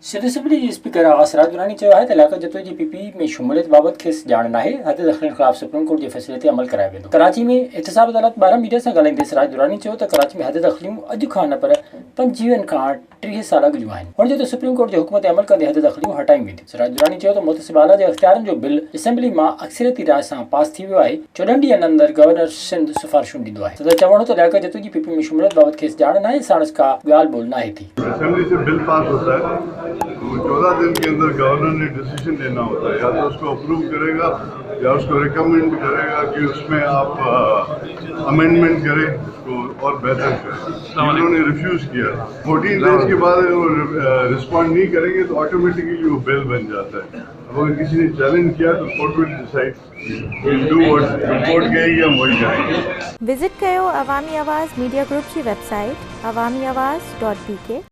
Sindh assembly speaker असरात दुरानी चयो आहे त इलाक़ा जदोजहद में शमूलियत बाबत खेस ॼाण नाहे। हद दख़ल ख़िलाफ़ सुप्रीम कोर्ट जे फ़ैसिले ते अमल करायो वेंदो। कराची में एहतसाब अदालत 12 मीडिया सां ॻाल्हाईंदे सिराज दुरानी चयो त कराची में हद दख़लियूं अॼु खां न पर 25 खां 30 साल अॻु जूं आहिनि। हुनजे त सुप्रीम कोर्ट जे हुकुम ते अमल कंदे हद दख़लियूं हटायूं वेंदियूं। सिराज दुरानी चयो त मुतसिब आला जे इख़्तियारनि जो बिल असेंबली मां अक्सरियती राय सां पास थी वियो आहे। 14 ॾींहनि अंदरि गवर्नर सिंध सिफ़ारिशूं ॾींदो आहे। सदर चवणो त इलाक़ा जदोजहद में शमूलियत बाबत खेस ॼाण नाहे, साणस का ॻाल्हि ॿोल नाहे थी। असेंबली से बिल पास होता है तो 14 दिन के अंदर गवर्नर ने डिसीजन लेना होता है, या तो उसको अप्रूव करेगा या उसको रिकमेंड करेगा कि उसमें आप अमेंडमेंट करें उसको और बेहतर करें। उन्होंने रिफ्यूज किया। 14 डेज के बाद अगर वो रिस्पॉन्ड नहीं करेंगे तो ऑटोमेटिकली वो बिल बन जाता है। अब अगर किसी ने चैलेंज किया तो court will decide do what court कहेगी हम वही करेंगे। विजिट कयो अवामी आवाज़ मीडिया ग्रुप की वेबसाइट awamiawaz.pk।